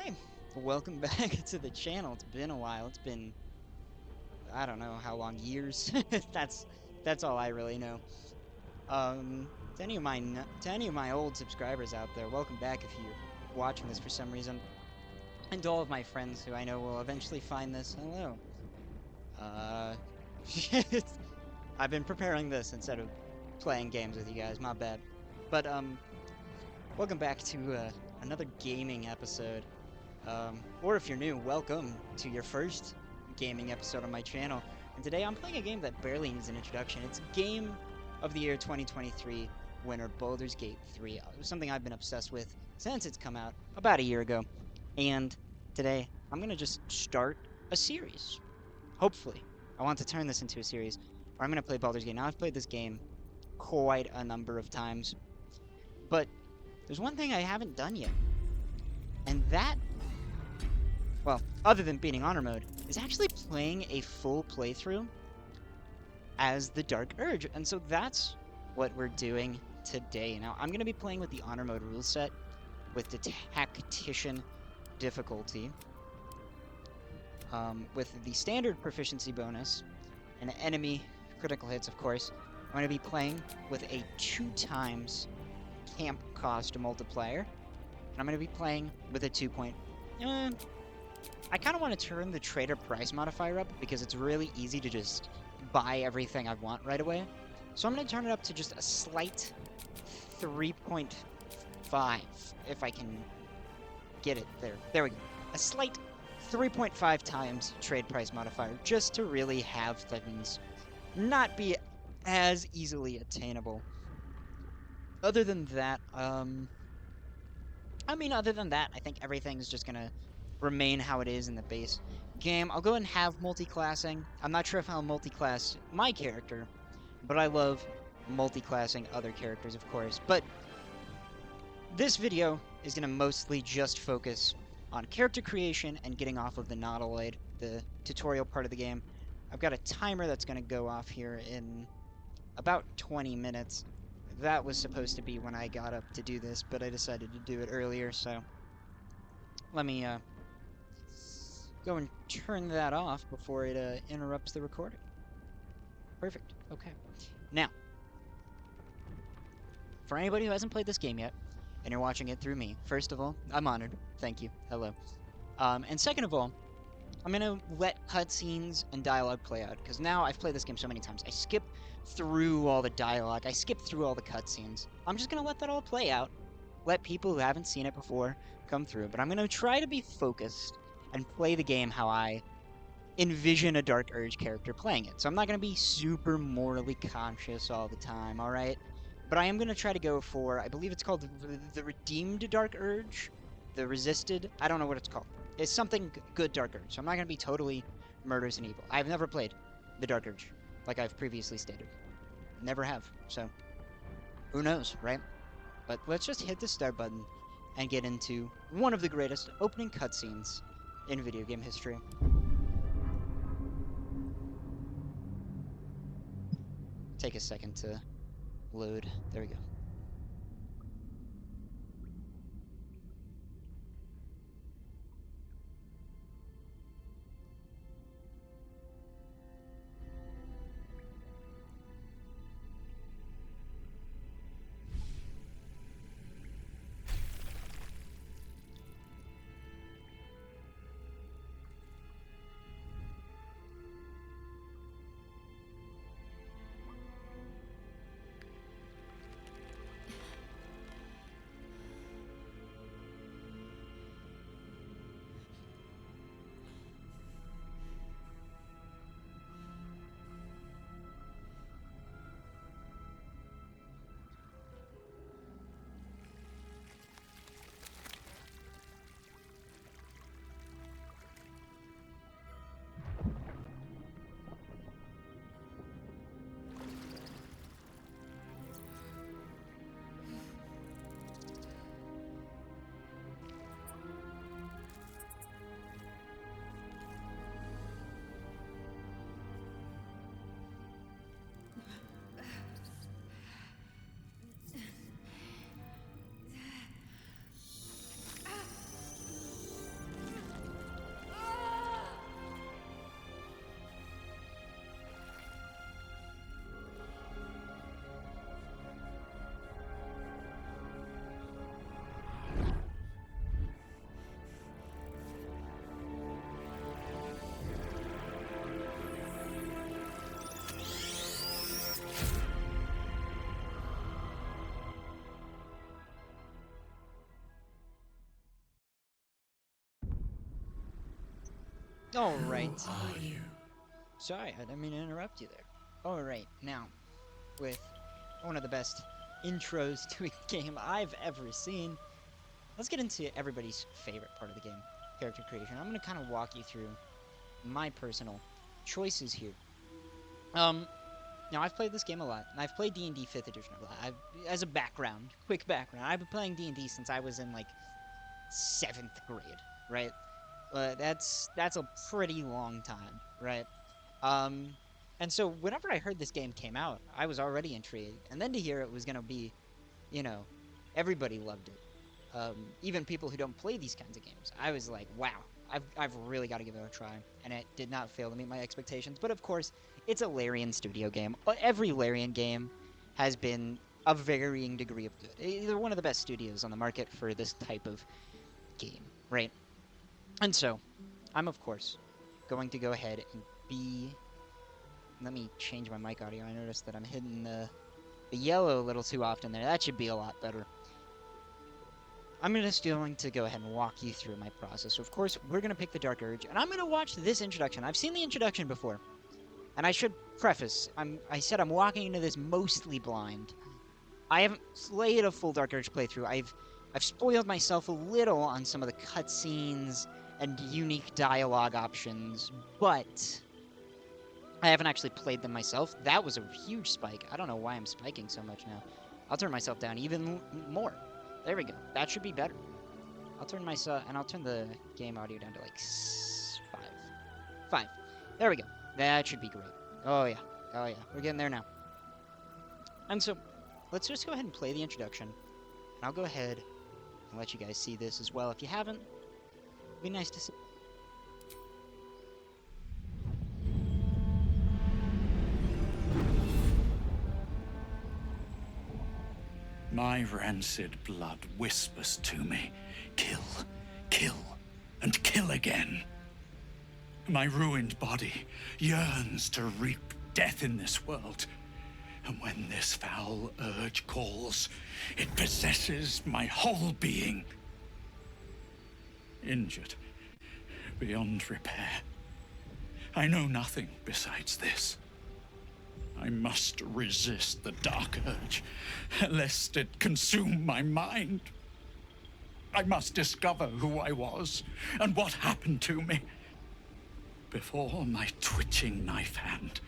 Hey, welcome back to the channel. It's been a while. It's been, I don't know how long, years. That's that's all I really know. To any of my old subscribers out there, welcome back if you're watching this for some reason. And to all of my friends who I know will eventually find this, hello. Uh, I've been preparing this instead of playing games with you guys, my bad. But welcome back to another gaming episode. Or if you're new, welcome to your first gaming episode on my channel. And today I'm playing a game that barely needs an introduction. It's Game of the Year 2023 winner, Baldur's Gate 3. It was something I've been obsessed with since it's come out about a year ago. And today I'm going to just start a series. Hopefully. I want to turn this into a series where I'm going to play Baldur's Gate. Now, I've played this game quite a number of times, but there's one thing I haven't done yet. And that, well, other than beating Honor Mode, is actually playing a full playthrough as the Dark Urge. And so that's what we're doing today. Now, I'm going to be playing with the Honor Mode rule set with the Tactician difficulty, with the standard proficiency bonus and enemy critical hits, of course. I'm going to be playing with a 2x camp cost multiplier. And I'm going to be playing with a 2 point. I kind of want to turn the trader price modifier up because it's really easy to just buy everything I want right away. So I'm going to turn it up to just a slight 3.5 if I can get it there. There we go. A slight 3.5 times trade price modifier just to really have things not be as easily attainable. Other than that, I think everything's just gonna remain how it is in the base game. I'll go and have multi-classing. I'm not sure if I'll multi-class my character, but I love multi-classing other characters, of course. But this video is gonna mostly just focus on character creation and getting off of the Nautiloid, the tutorial part of the game. I've got a timer that's gonna go off here in about 20 minutes. That was supposed to be when I got up to do this, but I decided to do it earlier, so let me go and turn that off before it interrupts the recording. Perfect. Okay. Now, for anybody who hasn't played this game yet, and you're watching it through me, first of all, I'm honored. Thank you. Hello. And second of all, I'm going to let cutscenes and dialogue play out, because now I've played this game so many times. I skip through all the dialogue. I skip through all the cutscenes. I'm just going to let that all play out. Let people who haven't seen it before come through. But I'm going to try to be focused and play the game how I envision a Dark Urge character playing it. So I'm not going to be super morally conscious all the time, alright? But I am going to try to go for, I believe it's called the Redeemed Dark Urge? The Resisted? I don't know what it's called. It's something good Dark Urge, so I'm not going to be totally murderous and evil. I've never played the Dark Urge, like I've previously stated. Never have, so who knows, right? But let's just hit the start button and get into one of the greatest opening cutscenes in video game history. Take a second to load. There we go. All Who right. are you? Sorry, I didn't mean to interrupt you there. All right, now, with one of the best intros to a game I've ever seen, let's get into everybody's favorite part of the game, character creation. I'm going to kind of walk you through my personal choices here. Um, Now I've played this game a lot, and I've played D&D 5th edition a lot. As a background, quick background, I've been playing D&D since I was in like 7th grade, right? That's a pretty long time, right? Um, and so whenever I heard this game came out, I was already intrigued, and then to hear it was gonna be, you know, everybody loved it. Even people who don't play these kinds of games, I was like, wow, I've really got to give it a try, and it did not fail to meet my expectations. But of course, it's a Larian Studio game. Every Larian game has been a varying degree of good. They're one of the best studios on the market for this type of game, right? And so, I'm of course going to go ahead and be. Let me change my mic audio. I noticed that I'm hitting the yellow a little too often there. That should be a lot better. I'm just going to go ahead and walk you through my process. So of course, we're going to pick the Dark Urge, and I'm going to watch this introduction. I've seen the introduction before, and I should preface, I said I'm walking into this mostly blind. I haven't played a full Dark Urge playthrough. I've spoiled myself a little on some of the cutscenes and unique dialogue options, but I haven't actually played them myself. That was a huge spike. I don't know why I'm spiking so much now. I'll turn myself down even more. There we go. That should be better. I'll turn myself, and I'll turn the game audio down to like 5. 5. There we go. That should be great. Oh yeah. Oh yeah. We're getting there now. And so, let's just go ahead and play the introduction. And I'll go ahead and let you guys see this as well. If you haven't, it'd be nice to see. My rancid blood whispers to me, kill, kill, and kill again. My ruined body yearns to reap death in this world. And when this foul urge calls, it possesses my whole being. Injured beyond repair. I know nothing besides this. I must resist the dark urge, lest it consume my mind. I must discover who I was and what happened to me before my twitching knife hand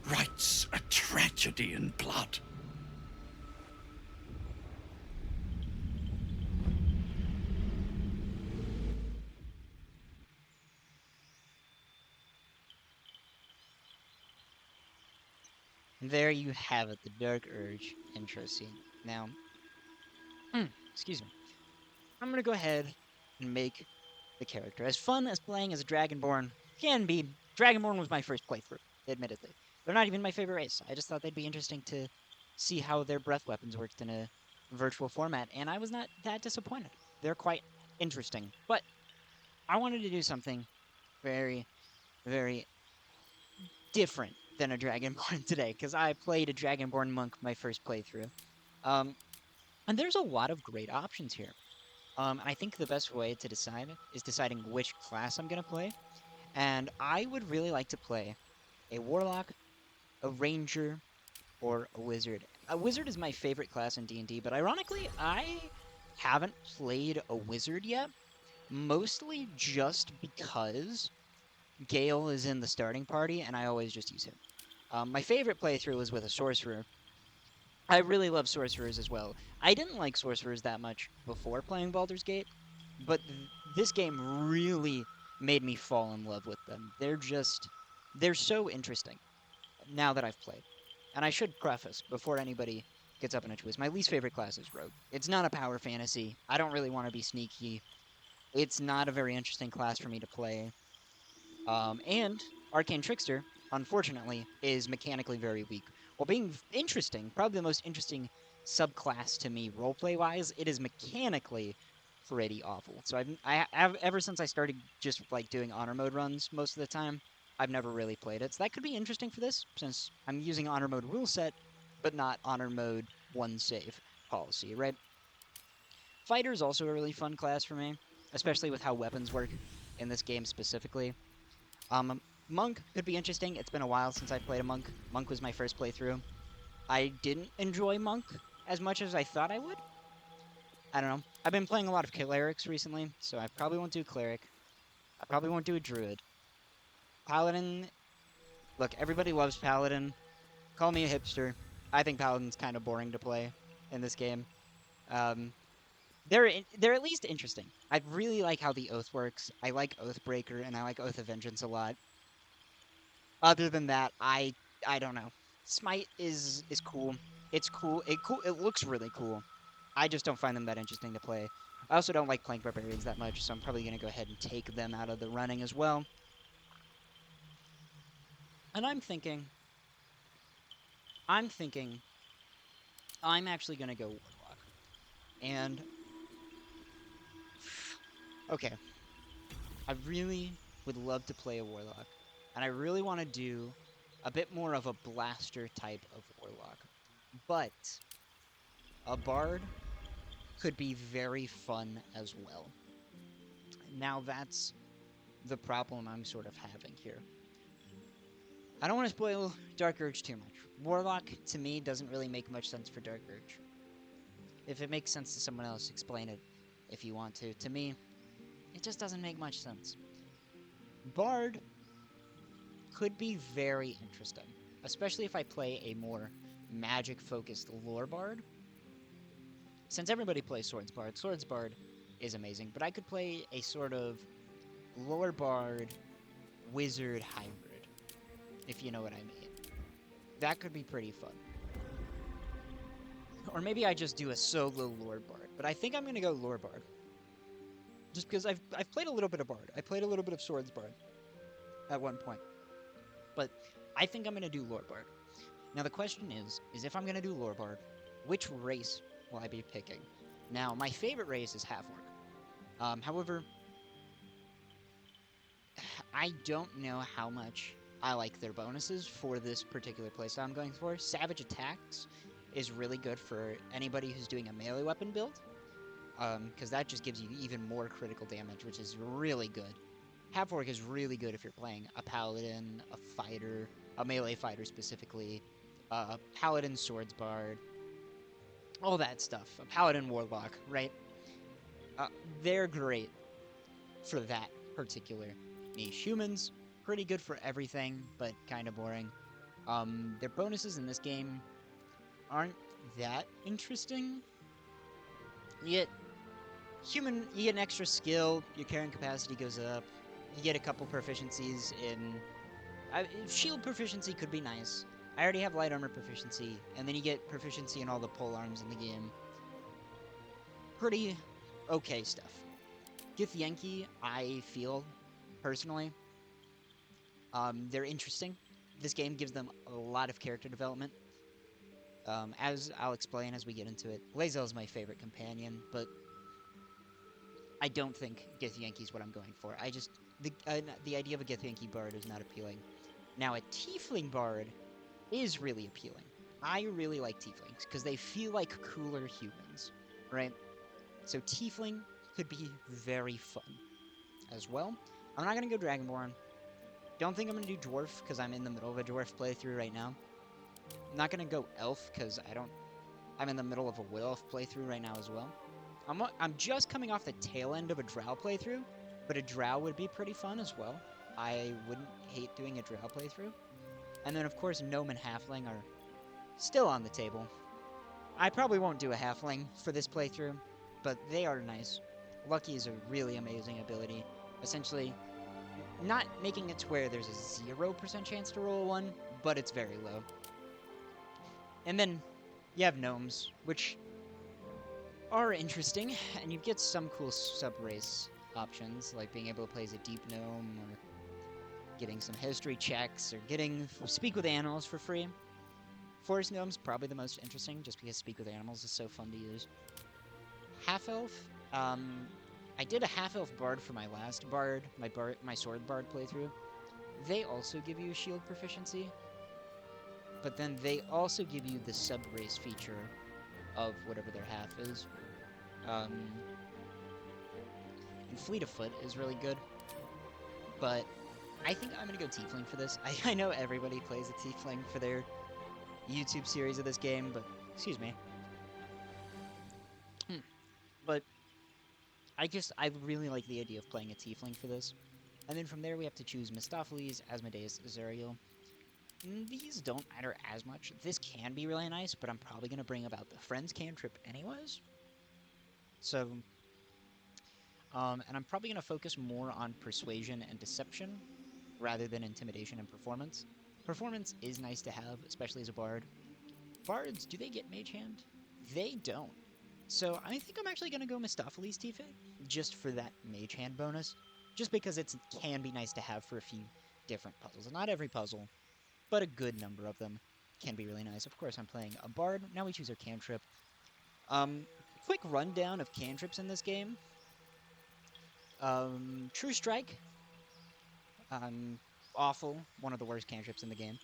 writes a tragedy in blood. And there you have it, the Dark Urge intro scene. Now, excuse me. I'm gonna go ahead and make the character. As fun as playing as a Dragonborn can be, Dragonborn was my first playthrough, admittedly. They're not even my favorite race. I just thought they'd be interesting to see how their breath weapons worked in a virtual format, and I was not that disappointed. They're quite interesting. But I wanted to do something very, very different than a Dragonborn today, because I played a Dragonborn monk my first playthrough. Um, and there's a lot of great options here. And I think the best way to decide is deciding which class I'm going to play. And I would really like to play a warlock, a ranger, or a wizard. A wizard is my favorite class in D&D, but ironically, I haven't played a wizard yet, mostly just because Gale is in the starting party, and I always just use him. My favorite playthrough was with a sorcerer. I really love sorcerers as well. I didn't like sorcerers that much before playing Baldur's Gate, but this game really made me fall in love with them. They're so interesting now that I've played. And I should preface before anybody gets up in a twist, my least favorite class is Rogue. It's not a power fantasy. I don't really want to be sneaky. It's not a very interesting class for me to play. And Arcane Trickster, unfortunately, is mechanically very weak. While being interesting, probably the most interesting subclass to me, roleplay wise, it is mechanically pretty awful. So I've ever since I started just like doing honor mode runs most of the time, I've never really played it. So that could be interesting for this, since I'm using honor mode rule set, but not honor mode one save policy, right? Fighter is also a really fun class for me, especially with how weapons work in this game specifically. Monk could be interesting. It's been a while since I've played a Monk. Monk was my first playthrough. I didn't enjoy Monk as much as I thought I would. I don't know. I've been playing a lot of clerics recently, so I probably won't do cleric. I probably won't do a druid. Paladin, look, everybody loves Paladin. Call me a hipster. I think Paladin's kind of boring to play in this game. Um, they're at least interesting. I really like how the oath works. I like Oathbreaker and I like Oath of Vengeance a lot. Other than that, I don't know. Smite is cool. It's cool. It looks really cool. I just don't find them that interesting to play. I also don't like playing barbarians that much, so I'm probably gonna go ahead and take them out of the running as well. And I'm thinking, I'm actually gonna go warlock. And okay, I really would love to play a warlock, and I really want to do a bit more of a blaster type of warlock. But a bard could be very fun as well. Now that's the problem I'm sort of having here. I don't want to spoil Dark Urge too much. Warlock, to me, doesn't really make much sense for Dark Urge. If it makes sense to someone else, explain it if you want to. To me, it just doesn't make much sense. Bard could be very interesting, especially if I play a more magic-focused lore bard. Since everybody plays Swords Bard is amazing, but I could play a sort of lore bard wizard hybrid, if you know what I mean. That could be pretty fun. Or maybe I just do a solo lore bard, but I think I'm gonna go lore bard. Just because I've played a little bit of bard. I played a little bit of Swords Bard at one point. But I think I'm gonna do lore bard. Now the question is if I'm gonna do lore bard, which race will I be picking? Now, my favorite race is half-orc. However, I don't know how much I like their bonuses for this particular playstyle I'm going for. Savage Attacks is really good for anybody who's doing a melee weapon build, because that just gives you even more critical damage, which is really good. Half-orc is really good if you're playing a paladin, a fighter, a melee fighter specifically, paladin swords bard, all that stuff. A paladin warlock, right? They're great for that particular niche. Humans, pretty good for everything, but kind of boring. Their bonuses in this game aren't that interesting. You get an extra skill, your carrying capacity goes up, you get a couple proficiencies in... shield proficiency could be nice. I already have light armor proficiency, and then you get proficiency in all the pole arms in the game. Pretty okay stuff. Githyanki, I feel, personally, they're interesting. This game gives them a lot of character development. As I'll explain as we get into it, Lae'zel is my favorite companion, but I don't think Githyanki is what I'm going for. The idea of a Githyanki bard is not appealing. Now, a tiefling bard is really appealing. I really like tieflings, because they feel like cooler humans, right? So tiefling could be very fun as well. I'm not going to go Dragonborn. Don't think I'm going to do Dwarf, because I'm in the middle of a Dwarf playthrough right now. I'm not going to go Elf, because I'm in the middle of a Wood Elf playthrough right now as well. I'm just coming off the tail end of a Drow playthrough, but a Drow would be pretty fun as well. I wouldn't hate doing a Drow playthrough. And then, of course, Gnome and Halfling are still on the table. I probably won't do a Halfling for this playthrough, but they are nice. Lucky is a really amazing ability. Essentially, not making it to where there's a 0% chance to roll one, but it's very low. And then you have Gnomes, which are interesting, and you get some cool sub-race options, like being able to play as a deep gnome, or getting some history checks, or getting Speak with Animals for free. Forest Gnome's probably the most interesting, just because Speak with Animals is so fun to use. Half-Elf, I did a Half-Elf Bard for my last Bard, my Sword Bard playthrough. They also give you shield proficiency, but then they also give you the sub-race feature of whatever their half is. And Fleet of Foot is really good, but I think I'm gonna go Tiefling for this. I know everybody plays a Tiefling for their YouTube series of this game, but excuse me. But I really like the idea of playing a Tiefling for this. And then from there we have to choose Mistopheles, Asmodeus, Azuriel. These don't matter as much. This can be really nice, but I'm probably gonna bring about the Friends cantrip anyways. So, and I'm probably gonna focus more on persuasion and deception rather than intimidation and performance. Performance is nice to have, especially as a bard. Bards, do they get Mage Hand? They don't. So I think I'm actually going to go Mistopheles Tifa, just for that Mage Hand bonus. Just because it can be nice to have for a few different puzzles. Not every puzzle, but a good number of them can be really nice. Of course, I'm playing a Bard. Now we choose our cantrip. Um, Quick rundown of cantrips in this game. True Strike. Awful. One of the worst cantrips in the game.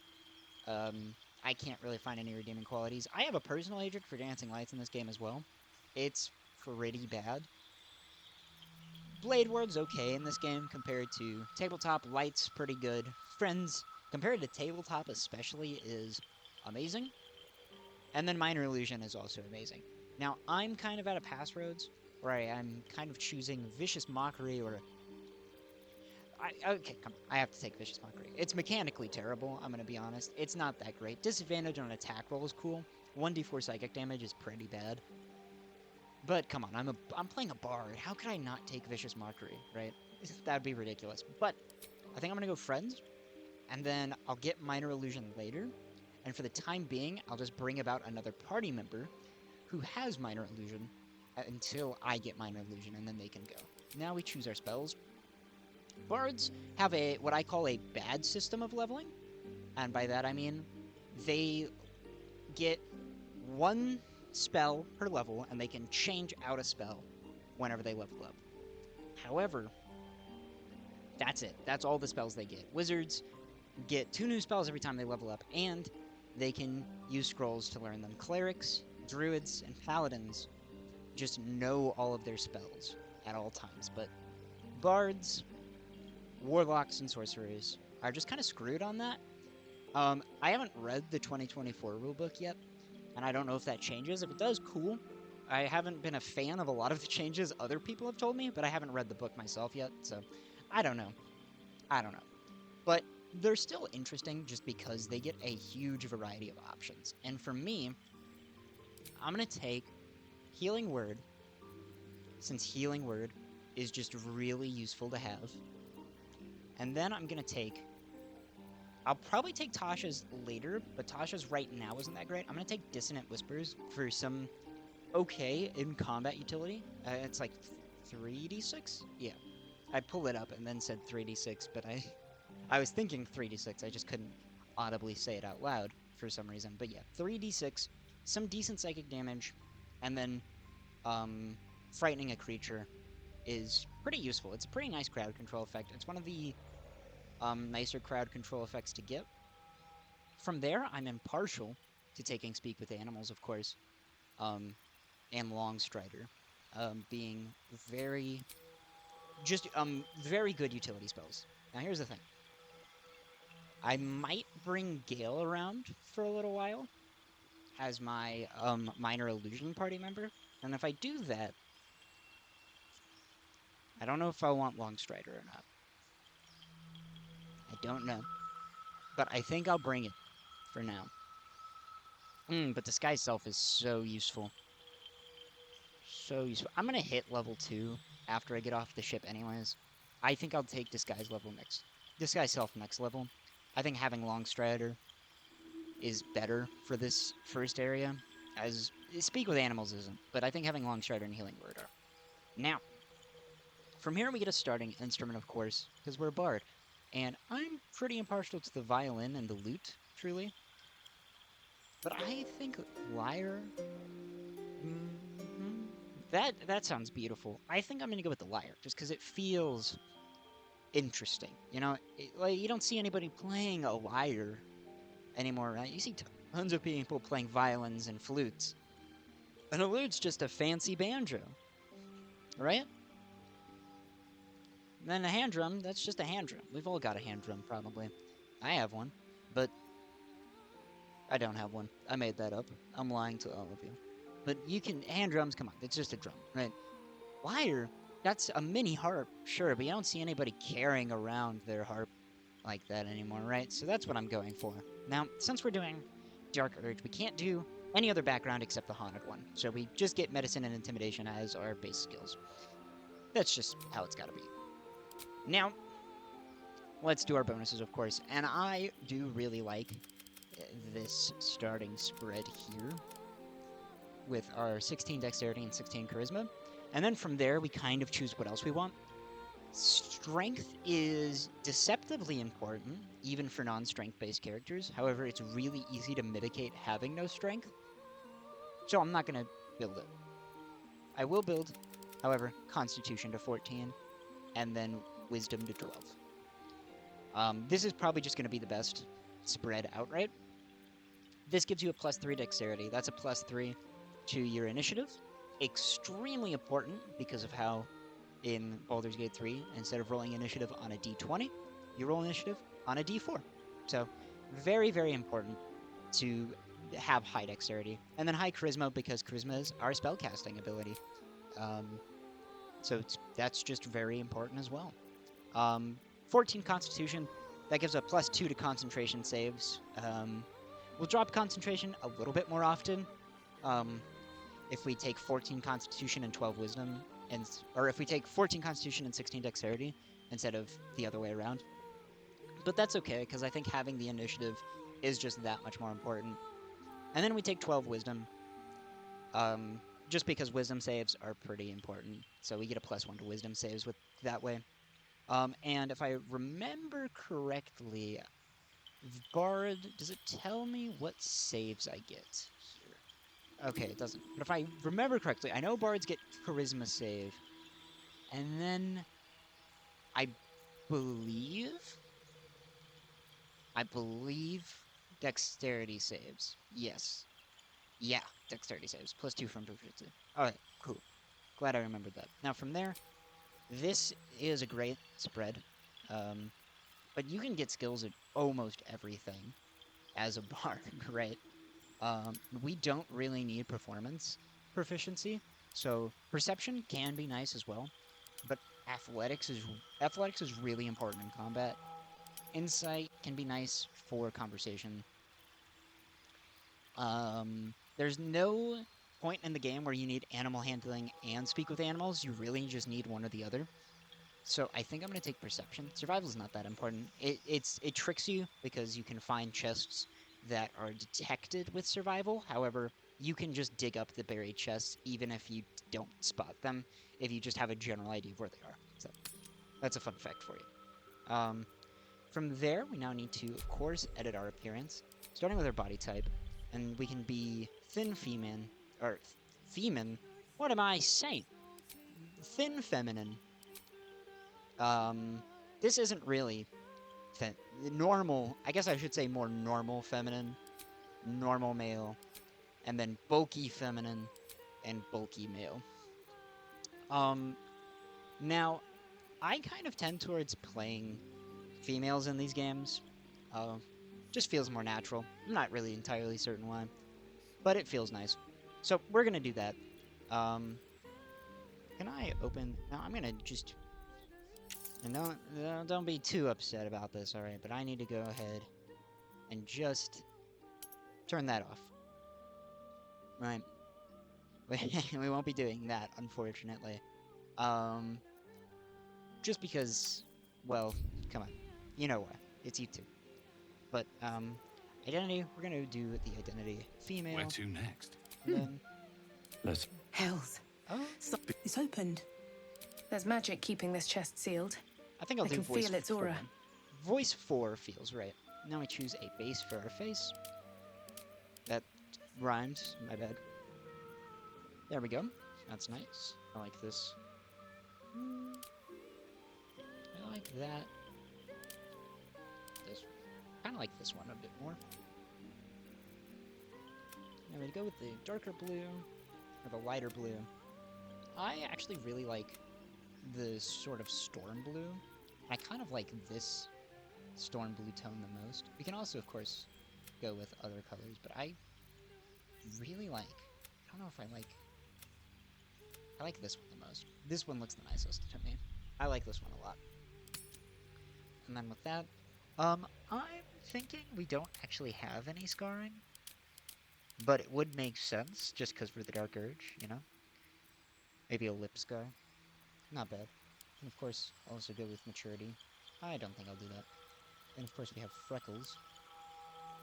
Um, I can't really find any redeeming qualities. I have a personal agent for Dancing Lights in this game as well. It's pretty bad. Blade World's okay in this game compared to Tabletop. Light's pretty good. Friends, compared to Tabletop especially, is amazing. And then Minor Illusion is also amazing. Now, I'm kind of at a pass roads where I am kind of choosing Vicious Mockery or okay, come on. I have to take Vicious Mockery. It's mechanically terrible, I'm going to be honest. It's not that great. Disadvantage on an attack roll is cool. 1d4 psychic damage is pretty bad. But come on, I'm playing a bard. How could I not take Vicious Mockery, right? That'd be ridiculous. But I think I'm going to go Friends, and then I'll get Minor Illusion later. And for the time being, I'll just bring about another party member who has Minor Illusion until I get Minor Illusion, and then they can go. Now we choose our spells. Bards have what I call a bad system of leveling, and by that I mean they get one spell per level, and they can change out a spell whenever they level up. However, that's it. That's all the spells they get. Wizards get 2 new spells every time they level up, and they can use scrolls to learn them. Clerics, druids, and paladins just know all of their spells at all times, but bards, warlocks, and sorcerers are just kind of screwed on that. I haven't read the 2024 rulebook yet, and I don't know if that changes. If it does, cool. I haven't been a fan of a lot of the changes other people have told me, but I haven't read the book myself yet, so I don't know. But they're still interesting just because they get a huge variety of options. And for me, I'm going to take Healing Word, since Healing Word is just really useful to have. And then I'm going to take... I'll probably take Tasha's later, but Tasha's right now isn't that great. I'm going to take Dissonant Whispers for some okay in combat utility. It's like 3d6? Yeah. I pulled it up and then said 3d6, but I was thinking 3d6. I just couldn't audibly say it out loud for some reason. But yeah, 3d6, some decent psychic damage, and then frightening a creature is pretty useful. It's a pretty nice crowd control effect. It's one of the nicer crowd control effects to get. From there, I'm impartial to taking Speak with Animals, of course, and Longstrider, being very good utility spells. Now, here's the thing. I might bring Gale around for a little while as my Minor Illusion party member, and if I do that, I don't know if I want Longstrider or not. I don't know. But I think I'll bring it for now. But Disguise Self is so useful. So useful. I'm going to hit level 2 after I get off the ship anyways. I think I'll take Disguise Self next level. I think having Longstrider is better for this first area, as Speak with Animals isn't, but I think having Longstrider and Healing Word are. Now, from here we get a starting instrument, of course, because we're a bard. And I'm pretty impartial to the violin and the lute, truly. But I think lyre... That sounds beautiful. I think I'm going to go with the lyre, just because it feels interesting. You know, like you don't see anybody playing a lyre anymore, right? You see tons of people playing violins and flutes. And a lute's just a fancy banjo, right? And then a hand drum, that's just a hand drum. We've all got a hand drum, probably. I have one, but I don't have one. I made that up. I'm lying to all of you. But you can, hand drums, come on, it's just a drum, right? Lyre, that's a mini harp, sure, but you don't see anybody carrying around their harp like that anymore, right? So that's what I'm going for. Now, since we're doing Dark Urge, we can't do any other background except the haunted one. So we just get medicine and intimidation as our base skills. That's just how it's gotta be. Now, let's do our bonuses, of course. And I do really like this starting spread here with our 16 dexterity and 16 charisma. And then from there, we kind of choose what else we want. Strength is deceptively important, even for non-strength-based characters. However, it's really easy to mitigate having no strength. So I'm not going to build it. I will build, however, Constitution to 14, and then Wisdom to 12. This is probably just going to be the best spread outright. This gives you a +3 dexterity. That's a +3 to your initiative. Extremely important because of how in Baldur's Gate 3, instead of rolling initiative on a d20, you roll initiative on a d4. So very, very important to have high dexterity. And then high charisma, because charisma is our spellcasting ability. So that's just very important as well. 14 Constitution, that gives a +2 to concentration saves. We'll drop concentration a little bit more often. If we take 14 Constitution and 12 Wisdom, or if we take 14 Constitution and 16 Dexterity instead of the other way around. But that's okay, because I think having the initiative is just that much more important. And then we take 12 Wisdom, just because Wisdom saves are pretty important. So we get a +1 to Wisdom saves with that way. And if I remember correctly, Bard, does it tell me what saves I get here? Okay, it doesn't. But if I remember correctly, I know Bards get Charisma save. And then I believe Dexterity saves. Yes. Yeah, Dexterity saves. +2 from proficiency. Alright, cool. Glad I remembered that. Now from there, this is a great spread. But you can get skills at almost everything as a bard, right? We don't really need performance proficiency, so perception can be nice as well, but athletics is really important in combat. Insight can be nice for conversation. There's no point in the game where you need animal handling and speak with animals. You really just need one or the other. So I think I'm going to take perception. Survival is not that important. It tricks you because you can find chests that are detected with survival. However, you can just dig up the buried chests even if you don't spot them, if you just have a general idea of where they are. So that's a fun fact for you. From there, we now need to, of course, edit our appearance, starting with our body type. And we can be thin feminine, or femin? What am I saying? Thin feminine. This isn't really normal. I guess I should say more normal feminine, normal male, and then bulky feminine and bulky male. Now, I kind of tend towards playing females in these games. Just feels more natural. I'm not really entirely certain why, but it feels nice. So we're gonna do that. Can I open? No, I'm gonna just. And don't be too upset about this, alright? But I need to go ahead and just turn that off. Right. We won't be doing that, unfortunately. Just because, well, come on. You know why. It's YouTube. But, identity, we're gonna do the identity female. Where to next? Then... Let's... Hells. Oh, It's opened. There's magic keeping this chest sealed. I think I'll I do can voice feel its 4. aura. Voice 4 feels right. Now we choose a base for our face. That rhymes, my bad. There we go. That's nice. I like this. I like that. This. Kind of like this one a bit more. Now we go with the darker blue, or the lighter blue. I actually really like the sort of storm blue. I kind of like this storm blue tone the most. We can also, of course, go with other colors, but I really like, I don't know if I like this one the most. This one looks the nicest to me. I like this one a lot. And then with that, I'm thinking we don't actually have any scarring, but it would make sense just because we're the Dark Urge, you know? Maybe a lip scar. Not bad. And of course, also go with maturity. I don't think I'll do that. And of course we have freckles.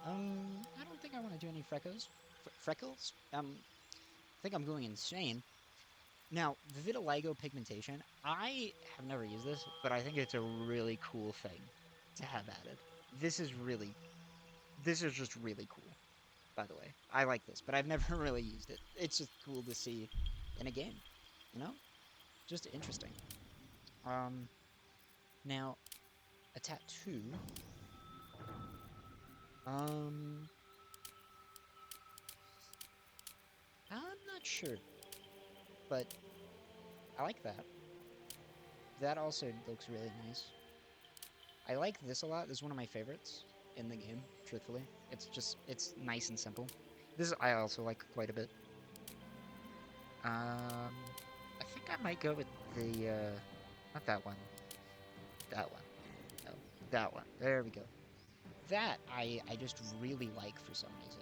I don't think I want to do any freckles. Freckles? I think I'm going insane. Now, the vitiligo pigmentation, I have never used this, but I think it's a really cool thing to have added. This is just really cool, by the way. I like this, but I've never really used it. It's just cool to see in a game, you know? Just interesting. Now, a tattoo. I'm not sure, but I like that. That also looks really nice. I like this a lot. This is one of my favorites in the game, truthfully. It's nice and simple. This I also like quite a bit. I think I might go with the, not that one. That one. No, that one. There we go. That I just really like for some reason.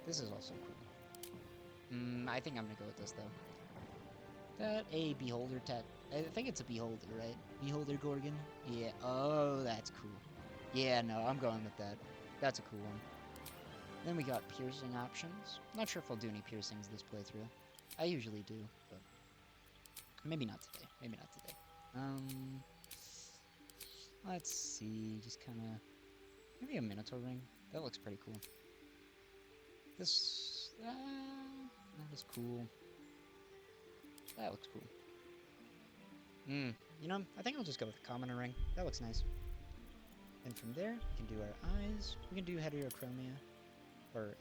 This is also cool. I think I'm gonna go with this, though. That a beholder tat. I think it's a beholder, right? Beholder Gorgon? Yeah. Oh, that's cool. Yeah, no, I'm going with that. That's a cool one. Then we got piercing options. Not sure if I'll do any piercings this playthrough. I usually do, but maybe not today. Maybe not today. Let's see. Just kind of maybe a Minotaur ring. That looks pretty cool. This that is cool. That looks cool. You know, I think I'll just go with the commoner ring. That looks nice. And from there, we can do our eyes. We can do heterochromia. Or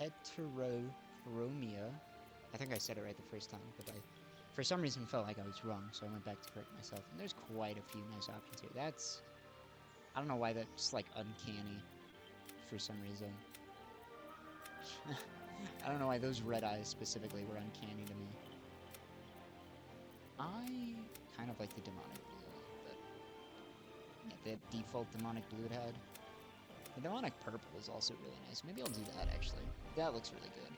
heterochromia. I think I said it right the first time, but I, for some reason, felt like I was wrong, so I went back to correct myself. And there's quite a few nice options here. That's, I don't know why that's, like, uncanny for some reason. I don't know why those red eyes specifically were uncanny to me. I kind of like the demonic blue a little bit. Yeah, the default demonic blue it had. The demonic purple is also really nice. Maybe I'll do that, actually. That looks really good.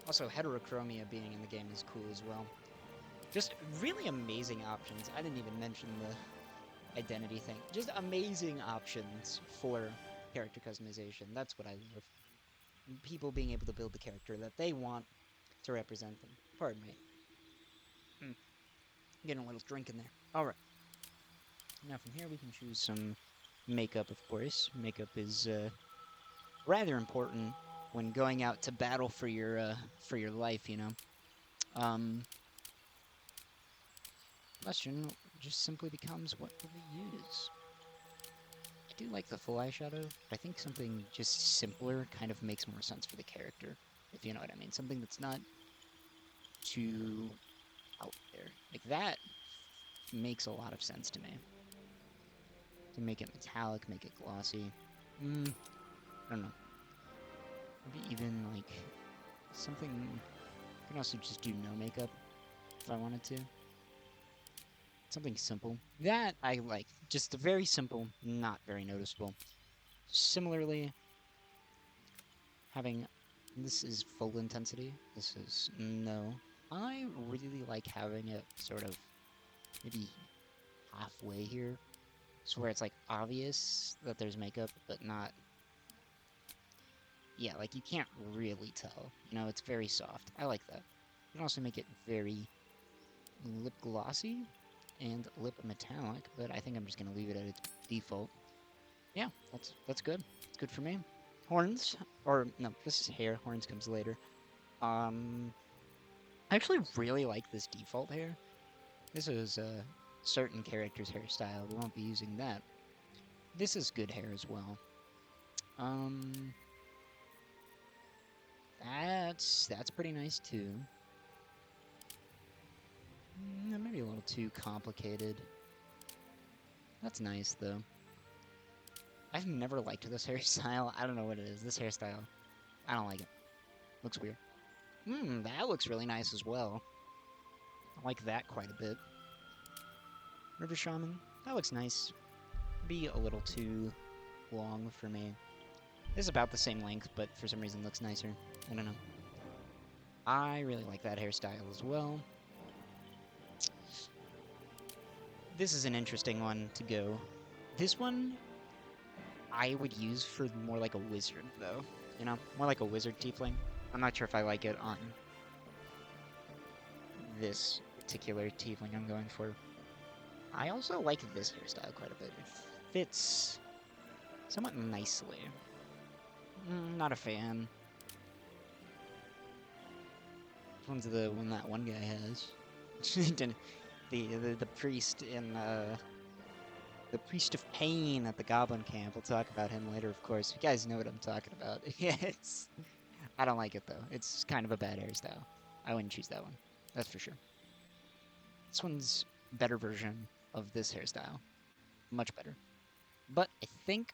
Also, heterochromia being in the game is cool as well. Just really amazing options. I didn't even mention the identity thing. Just amazing options for character customization. That's what I love. People being able to build the character that they want to represent them. Pardon me. Getting a little drink in there. Alright. Now from here we can choose some makeup, of course. Makeup is rather important when going out to battle for your life, you know. Question just simply becomes, what will we use? I do like the full eyeshadow, but I think something just simpler kind of makes more sense for the character, if you know what I mean. Something that's not too out there. Like, that makes a lot of sense to me. To make it metallic, make it glossy. I don't know. Maybe even, like, something... I can also just do no makeup, if I wanted to. Something simple. That I like. Just very simple, not very noticeable. Similarly, having... This is full intensity. This is no. I really like having it sort of maybe halfway here. So where it's like obvious that there's makeup, but not... Yeah, like you can't really tell. You know, it's very soft. I like that. You can also make it very lip glossy and lip metallic, but I think I'm just gonna leave it at its default. Yeah, that's good. It's good for me. Horns, or no, this is hair. Horns comes later. I actually really like this default hair. This is a certain character's hairstyle. We won't be using that. This is good hair as well. That's pretty nice too. too complicated. That's nice, though. I've never liked this hairstyle. I don't know what it is. This hairstyle. I don't like it. Looks weird. That looks really nice as well. I like that quite a bit. River Shaman. That looks nice. Be a little too long for me. This is about the same length, but for some reason looks nicer. I don't know. I really like that hairstyle as well. This is an interesting one to go. This one, I would use for more like a wizard, though. You know, more like a wizard tiefling. I'm not sure if I like it on this particular tiefling I'm going for. I also like this hairstyle quite a bit. It fits somewhat nicely. Not a fan. Which one's the one that one guy has? the priest in the priest of pain at the goblin camp. We'll talk about him later, of course. You guys know what I'm talking about. Yes. I don't like it though. It's kind of a bad hairstyle. I wouldn't choose that one. That's for sure. This one's a better version of this hairstyle. Much better. But I think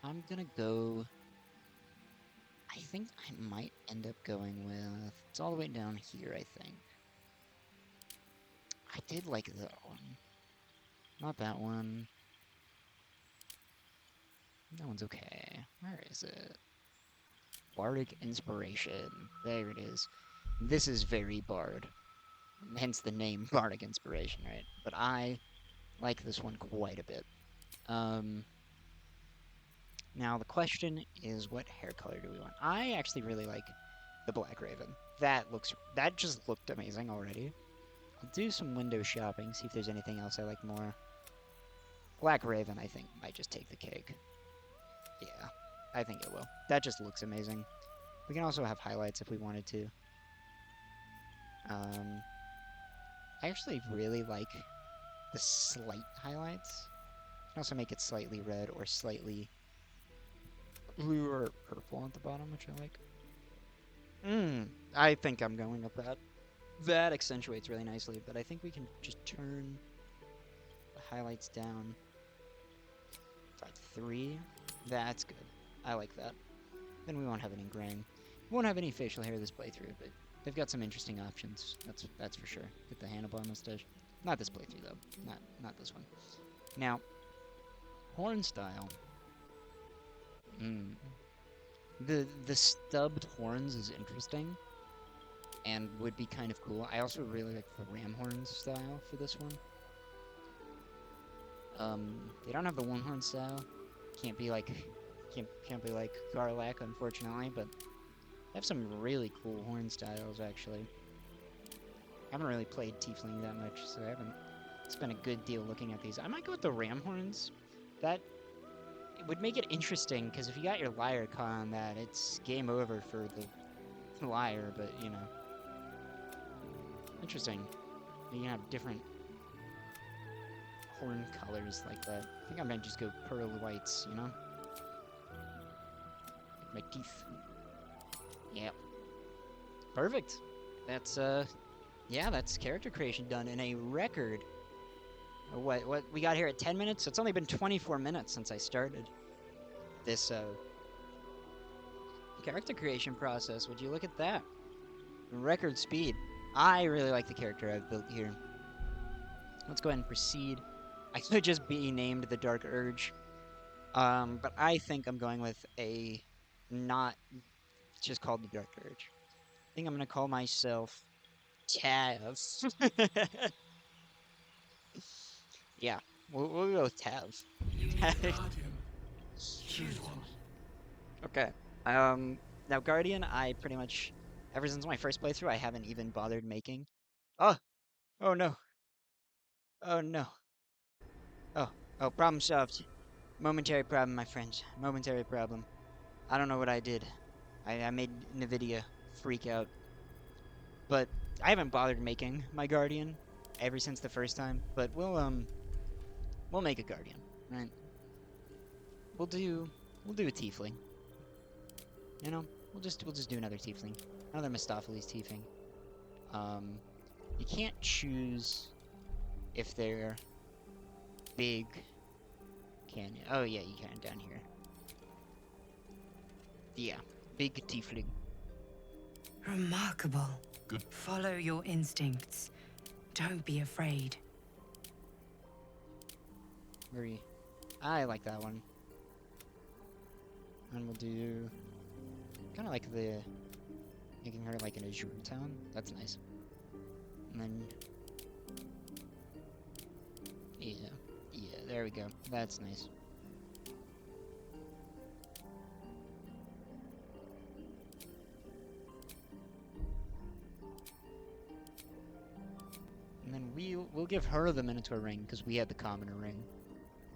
I'm gonna go... I think I might end up going with... It's all the way down here, I think. I did like that one. Not that one. That one's okay. Where is it? Bardic Inspiration. There it is. This is very Bard. Hence the name Bardic Inspiration, right? But I like this one quite a bit. Now the question is, what hair color do we want? I actually really like the Black Raven. That just looked amazing already. I'll do some window shopping, see if there's anything else I like more. Black Raven, I think, might just take the cake. Yeah, I think it will. That just looks amazing. We can also have highlights if we wanted to. I actually really like the slight highlights. You can also make it slightly red or slightly blue or purple at the bottom, which I like. I think I'm going with that. That accentuates really nicely, but I think we can just turn the highlights down by 3. That's good. I like that. Then we won't have any graying. We won't have any facial hair this playthrough, but they've got some interesting options. That's for sure. Get the handlebar mustache. Not this playthrough though. Not this one. Now, horn style. The stubbed horns is interesting and would be kind of cool. I also really like the ram horns style for this one. They don't have the one horn style. Can't be like Garlac, unfortunately, but they have some really cool horn styles actually. I haven't really played Tiefling that much, so I haven't spent a good deal looking at these. I might go with the ram horns. That it would make it interesting, because if you got your lyre caught on that, it's game over for the lyre, but, you know. Interesting. You can have different horn colors like that. I think I might just go pearl whites, you know? Like my teeth. Yep. Perfect. That's, yeah, that's character creation done in a record. What we got here at 10 minutes? It's only been 24 minutes since I started this character creation process. Would you look at that? Record speed. I really like the character I've built here. Let's go ahead and proceed. I could just be named the Dark Urge. But I think I'm going with a not just called the Dark Urge. I think I'm gonna call myself Tav. Yeah, we'll go with Tav. Okay. Now Guardian, I pretty much, ever since my first playthrough, I haven't even bothered making. Oh! Oh no! Oh no! Oh, problem solved. Momentary problem, my friends. Momentary problem. I don't know what I did. I made NVIDIA freak out. But I haven't bothered making my Guardian ever since the first time. But we'll make a Guardian, right? We'll do a Tiefling. You know, we'll just do another Tiefling, another Mistopheles Tiefling. You can't choose if they're big. Can you? Oh yeah, you can down here. Yeah, big tiefling. Remarkable. Good. Follow your instincts. Don't be afraid. Very. I like that one. And we'll do kind of like the making her like an azure tone. That's nice. And then yeah, there we go. That's nice. And then we'll give her the Minotaur ring because we had the commoner ring.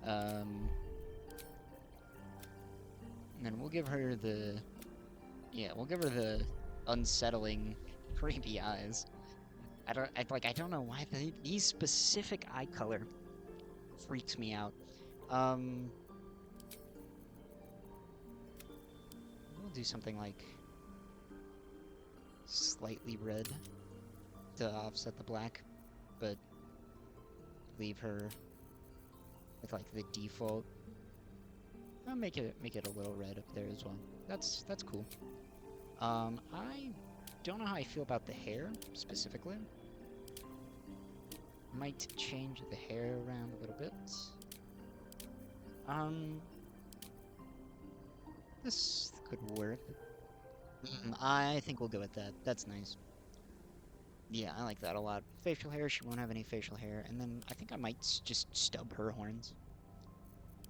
And then we'll give her the unsettling, creepy eyes. I don't know why these specific eye color freaks me out. We'll do something like slightly red to offset the black, but leave her with like the default. I'll make it a little red up there as well. That's cool. I don't know how I feel about the hair specifically. Might change the hair around a little bit. This could work. I think we'll go with that. That's nice. Yeah, I like that a lot. Facial hair, she won't have any facial hair. And then I think I might just stub her horns.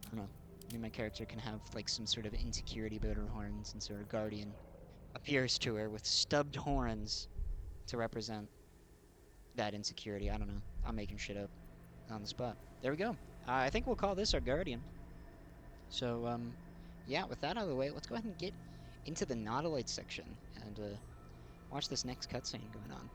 I don't know. Maybe my character can have like some sort of insecurity about her horns, and so her guardian appears to her with stubbed horns to represent that insecurity. I don't know. I'm making shit up on the spot. There we go. I think we'll call this our guardian. So, yeah, with that out of the way, let's go ahead and get into the Nautiloid section and watch this next cutscene going on.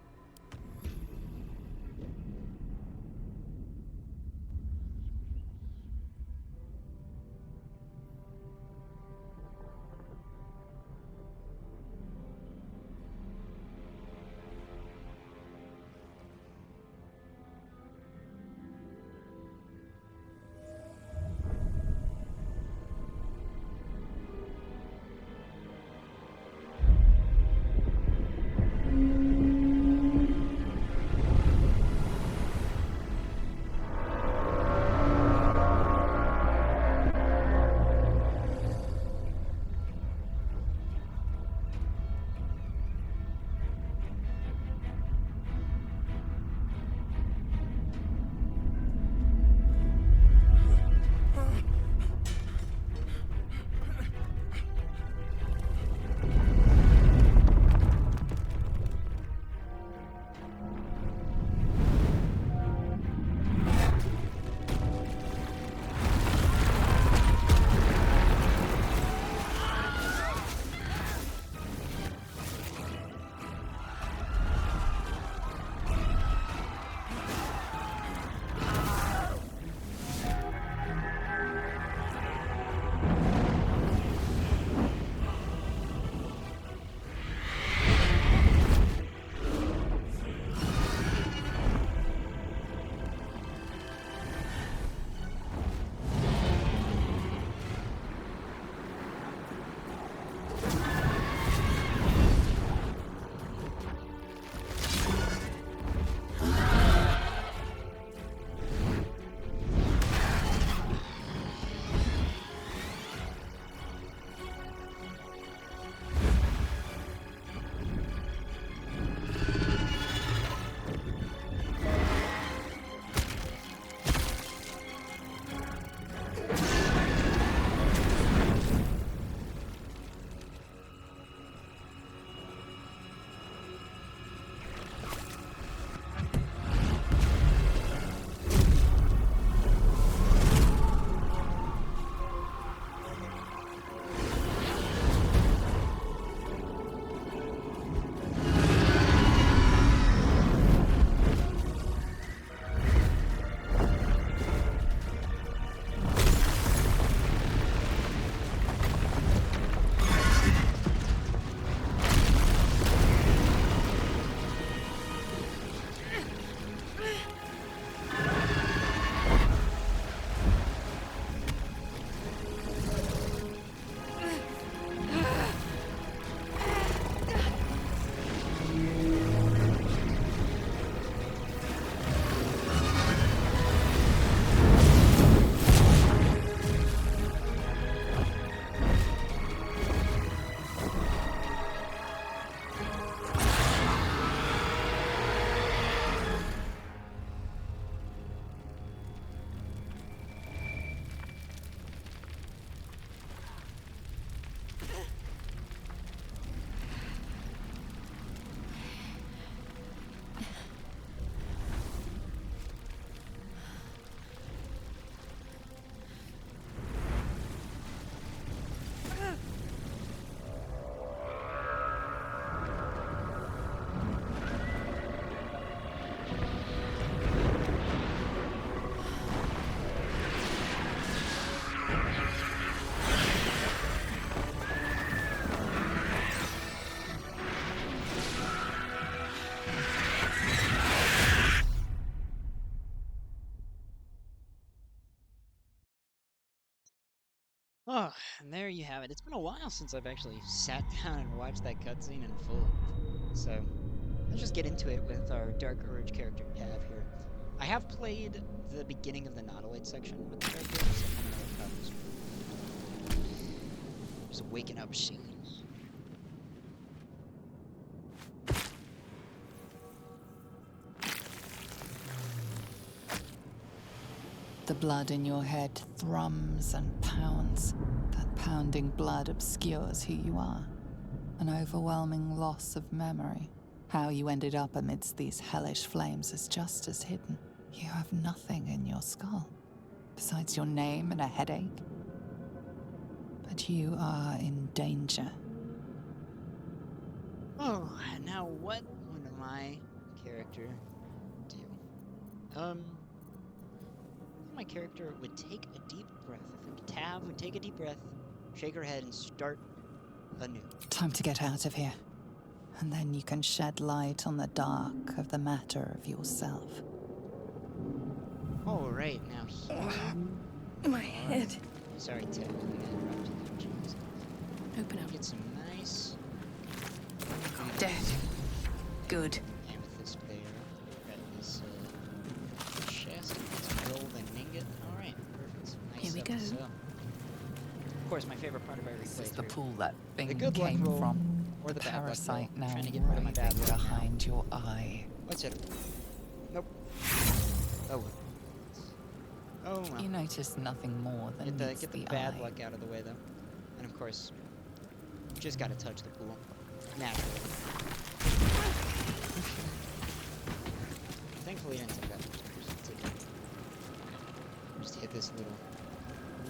Oh, and there you have it. It's been a while since I've actually sat down and watched that cutscene in full. So, let's just get into it with our Dark Urge character Tav here. I have played the beginning of the Nautiloid section with the character, so I'm gonna let just waking up soon. The blood in your head thrums and pounds. That pounding blood obscures who you are. An overwhelming loss of memory. How you ended up amidst these hellish flames is just as hidden. You have nothing in your skull, besides your name and a headache. But you are in danger. Oh, now what would my character do? My character would take a deep breath. I think Tav would take a deep breath, shake her head, and start anew. Time to get out of here. And then you can shed light on the dark of the matter of yourself. All right, now here. My head. Sorry, Tav. I'm gonna interrupt you. Jeez. Open up. Get some nice Dead. Good. amethyst there. Got this chest. Some gold and ingot. All right, perfect. Nice Here we go. So, of course, my favorite part of every This is the playthrough. pool that thing The good luck came roll, from. or the bad luck roll. Parasite I'm now trying to get rid of my bad writhing luck now. behind your eye. Let's hit him. Nope. Oh well. Oh well. You notice nothing more than Get the bad eye. luck out of the way though. And of course, just gotta touch the pool. Naturally. Thankfully, I didn't take that much damage. Just hit this little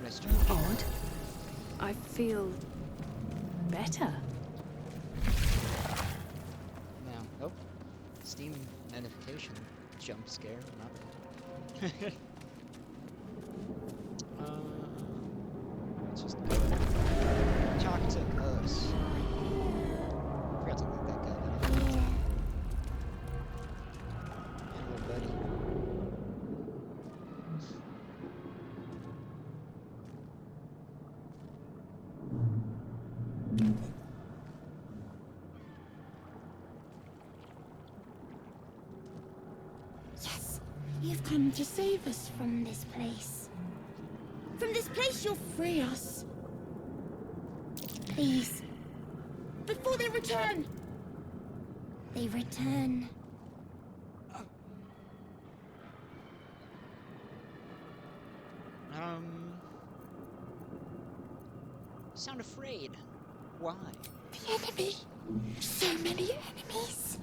restaurant. Odd. I feel better. Now, oh, Steam notification jump scare. Not bad. Let's just talk to us. Forgot to let that guy out. Hello, buddy. Yes, you've come to save us from this place. From this place, you'll free us. Please. Before they return. They return. Sound afraid. Why? The enemy. So many enemies.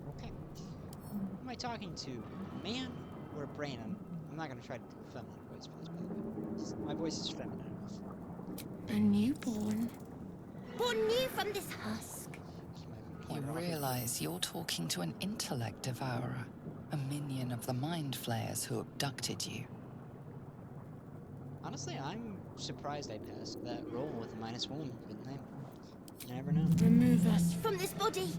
Okay. Who am I talking to? A man or a brain? I'm not gonna try to do a feminine voice for this, by the way. My voice is feminine enough. A newborn. Born new from this husk. You realize you're talking to an intellect devourer, a minion of the mind flayers who abducted you. Honestly, I'm surprised I passed that roll with a -1 good name. You never know. Remove us from this body.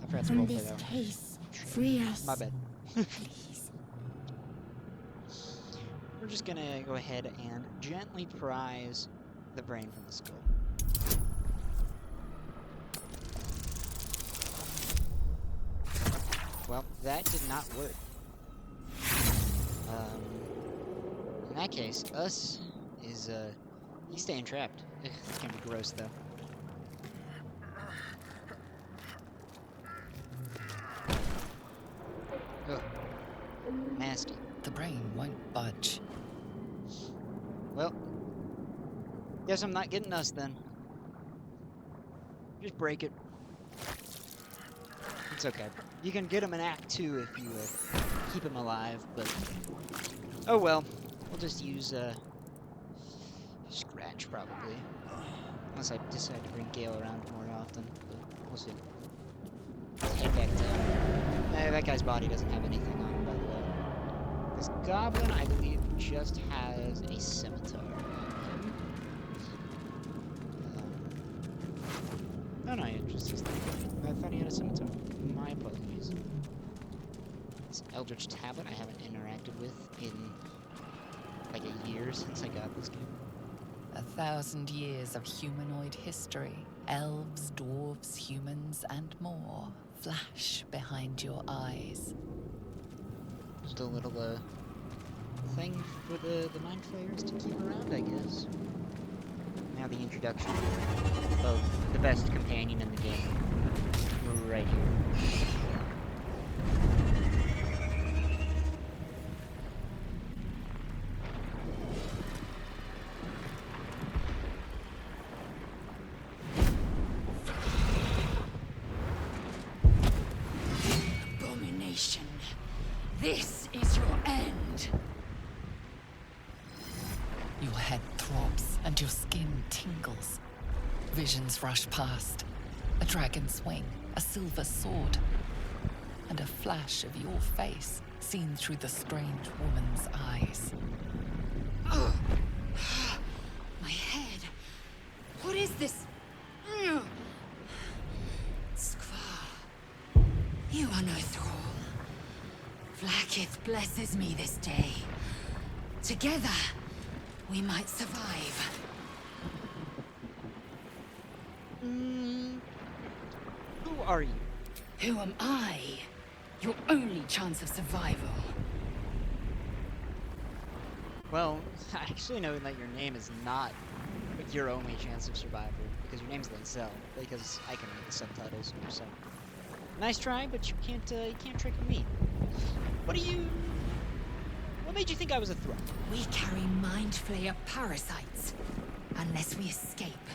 I forgot to From roll this though. case. Free us. My bad. Please. We're just gonna go ahead and gently prise the brain from the skull. Well, that did not work. In that case, us is, he's staying trapped. Ugh, this can be gross, though. Ugh. Nasty. The brain won't budge. Well, guess I'm not getting us then. Just break it. It's okay. You can get him in Act 2 if you keep him alive, but... Oh well. We'll just use, Scratch, probably. Unless I decide to bring Gale around more often, but we'll see. Let's head back down. That guy's body doesn't have anything on him, by the way. This goblin, I believe, just has a scimitar on him. No, no, it just is. I thought he had a scimitar. My apologies. This Eldritch Tablet I haven't interacted with in like a year since I got this game. 1,000 years of humanoid history. Elves, dwarves, humans, and more flash behind your eyes. Just a little thing for the mind flayers to keep around, I guess. Now the introduction of the best companion in the game, right here. Abomination. This is your end. Your head throbs and your skin tingles. Visions rush past. A dragon's wing, a silver sword, and a flash of your face seen through the strange woman's eyes. Oh. My head. What is this? Skvar. You are no thrall. Vlaakith blesses me this day. Together, we might survive. Who are you? Who am I? Your only chance of survival. Well, I actually know that your name is not your only chance of survival, because your name's Lae'zel, because I can read the subtitles, so... Nice try, but you can't trick me. What made you think I was a threat? We carry mind flayer parasites. Unless we escape,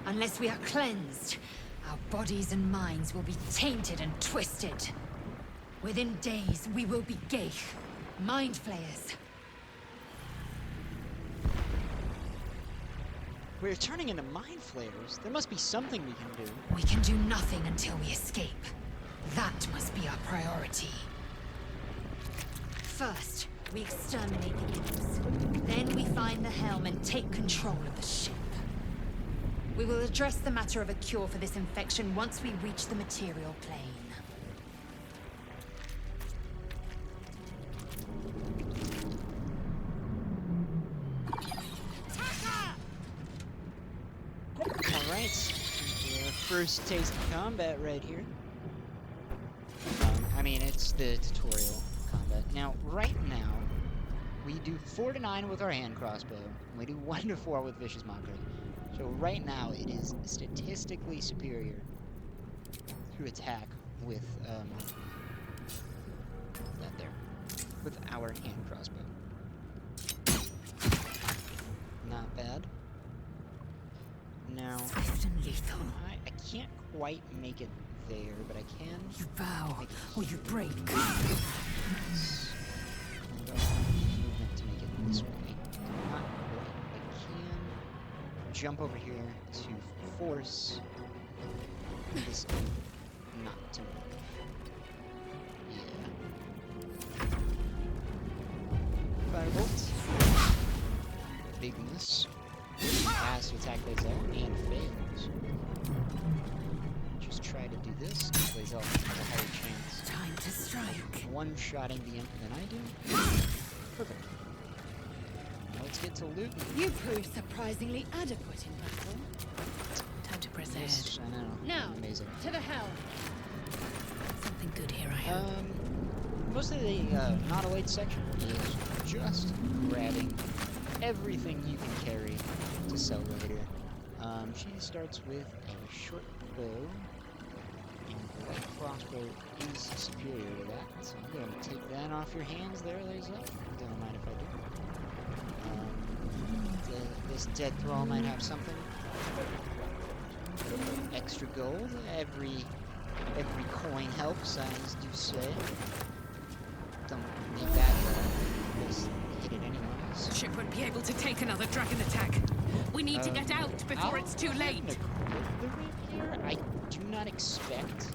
unless we are cleansed, our bodies and minds will be tainted and twisted. Within days, we will be Geich, mind flayers. We're turning into mind flayers. There must be something we can do. We can do nothing until we escape. That must be our priority. First, we exterminate the imps. Then we find the helm and take control of the ship. We will address the matter of a cure for this infection once we reach the material plane. Alright, first taste of combat right here. I mean, it's the tutorial combat. Now, right now, we do 4 to 9 with our hand crossbow, and we do 1 to 4 with Vicious Mockery. So right now, it is statistically superior to attack with, that there, with our hand crossbow. Not bad. Now, Swift and lethal. I can't quite make it there, but I can. You bow, or you break. And movement to make it this way. Not quite. I can jump over here to force this not to move. Yeah. Firebolt. Big miss. Has to attack Lae'zel and fails. Just try to do this. Lae'zel has a higher chance. Time to strike. One-shotting the imp than I do. Perfect. Now let's get to loot. You proved surprisingly adequate in battle. Time to press Yes, ahead. I know. Now, Amazing. to the helm. Something good here, I hope. Most of the Nautiloid section is just grabbing everything you can carry to sell later. She starts with a short bow, and the light crossbow is superior to that, so I'm going to take that off your hands there, Lae'zel. Don't mind if I do. This dead thrall might have something. Extra gold. Every coin helps, I do say. Don't need that, just hit it anyways. Ship won't be able to take another dragon attack. We need to get out before it's too late. The rapier, I do not expect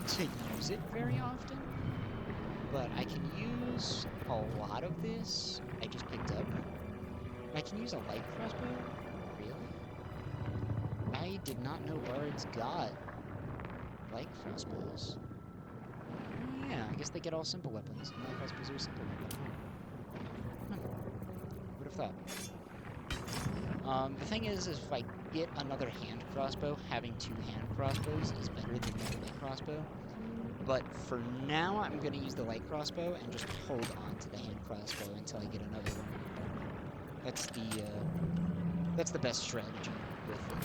to use it very often, but I can use a lot of this. I just picked up. I can use a light crossbow? Really? I did not know bards got light crossbows. Yeah, I guess they get all simple weapons. Light crossbows are a simple weapon. would have thought? The thing is if I get another hand crossbow, having 2 hand crossbows is better than the light crossbow. But for now, I'm going to use the light crossbow and just hold on to the hand crossbow until I get another one. That's the best strategy with the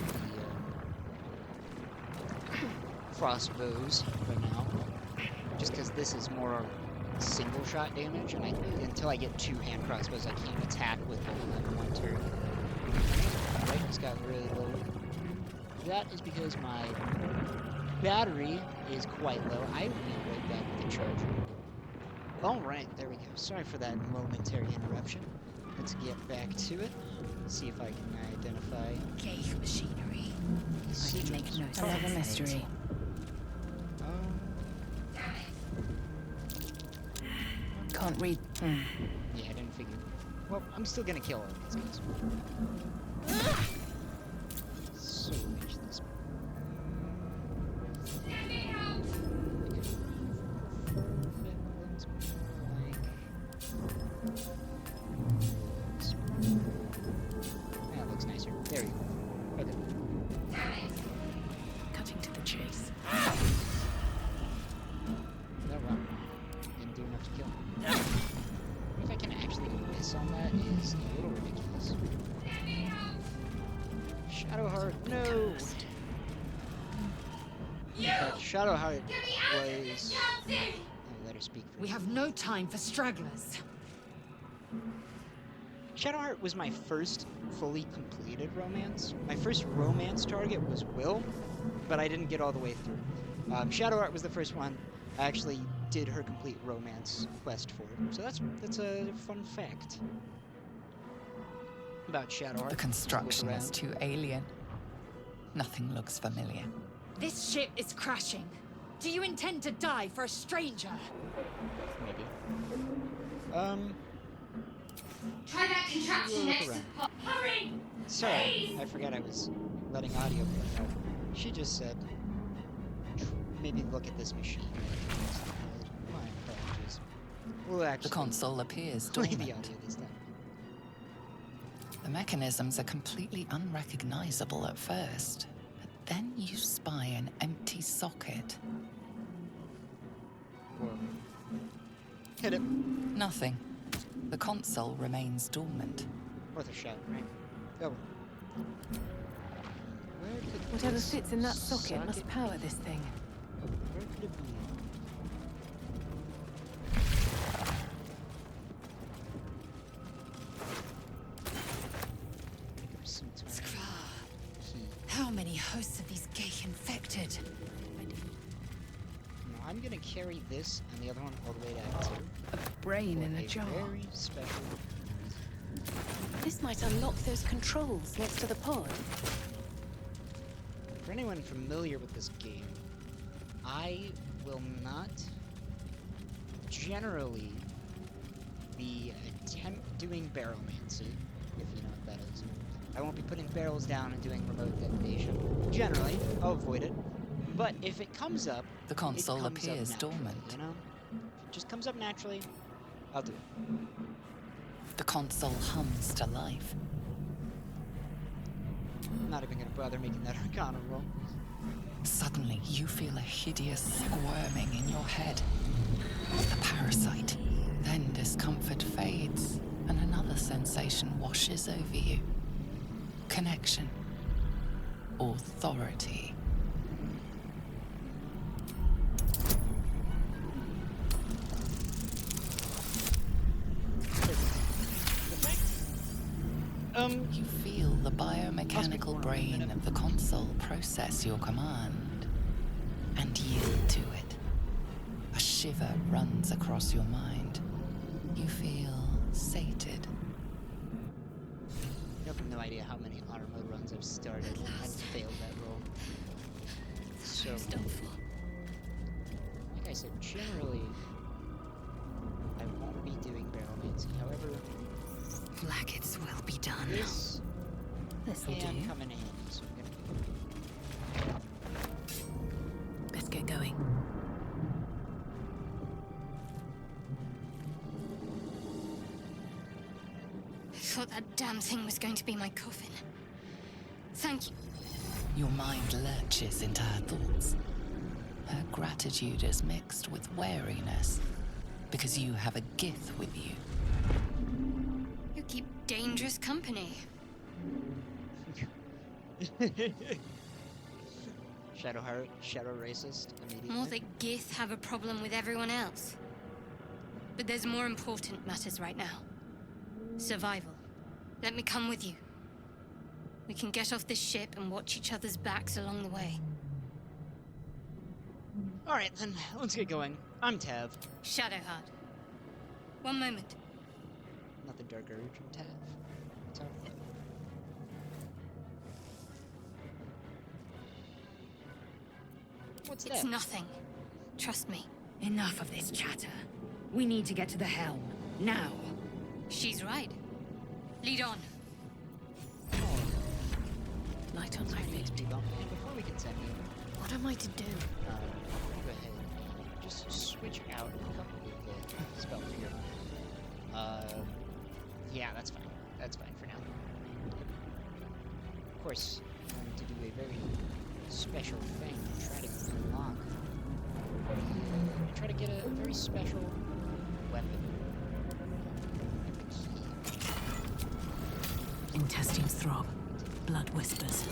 crossbows for now. Just because this is more single shot damage, and until I get 2 hand crossbows, I can't attack with both of them in one turn. Right, just got really low. That is because my battery is quite low. I will be right back with the charger. Alright, there we go. Sorry for that momentary interruption. Let's get back to it. See if I can identify Gate machinery. I can make notes. I love a mystery. Can't read. Yeah, I didn't figure. Well, I'm still gonna kill all these guys. So reach this. That looks nicer. There we go. Okay. Cutting to the chase. No, wow. Didn't do enough to kill him. If I can actually miss on that is a little ridiculous. Shadowheart, no! In fact, Shadowheart was... Oh, let her speak for We you. have no time for stragglers. Shadowheart was my first fully completed romance. My first romance target was Will, but I didn't get all the way through. Shadowheart was the first one I actually did her complete romance quest for. So that's a fun fact about Shadowheart. The construction Look is around. too alien. Nothing looks familiar. This ship is crashing. Do you intend to die for a stranger? Maybe. Try that contraption Look next to around. the pot. Hurry! Sorry, I forgot I was letting audio play out. She just said, maybe look at this machine. My apologies. We'll The actually console appears play the dormant. audio this time. The mechanisms are completely unrecognizable at first, but then you spy an empty socket. Whoa. Hit it. Nothing. The console remains dormant. Worth a shot, right? Go. Where could Whatever this fits in that socket must power this thing. Where could it be? How many hosts of these gay infected? No, I'm gonna carry this and the other one all the way to Act 2. Brain for in a jar. Very special. This might unlock those controls next to the pod. For anyone familiar with this game, I will not generally be doing barrelmancy, if you know what that is. I won't be putting barrels down and doing remote detonation. Generally, I'll avoid it. But if it comes up, The console it comes up appears naturally, dormant. You know? If it just comes up naturally, I'll do it. The console hums to life. I'm not even gonna bother making that Arcana roll. Suddenly, you feel a hideous squirming in your head. The parasite. Then discomfort fades, and another sensation washes over you. Connection. Authority. You feel the biomechanical brain of the console process your command and yield to it. A shiver runs across your mind. You feel sated. You have no idea how many honor mode runs I've started and failed that roll. So, like I said, generally, I won't be doing barrelmancy. However, Blackets will be done. this This'll can do. come in handy, so I'm gonna do it. Best get going. thought that damn thing was going to be my coffin. Thank you. Your mind lurches into her thoughts. Her gratitude is mixed with wariness, because you have a Gith with you. You keep dangerous company. Shadowheart, shadow racist, immediately. More that Gith have a problem with everyone else. But there's more important matters right now. Survival. Let me come with you. We can get off this ship and watch each other's backs along the way. Alright then, let's get going. I'm Tav. Shadowheart. One moment. Not the Dark Urge, I'm Tav. Sorry. What's that? It's nothing. Trust me. Enough of this chatter. We need to get to the helm. Now. She's right. Lead on. Light on my feet. XP bump. And before we continue, What am I to do? go ahead. Just switch out a couple of the spells here. Yeah, that's fine. That's fine for now. Of course, I'm going to do a very special thing. Try to unlock. Try to get a very special weapon. And the key. Intestines throb. Blood whispers.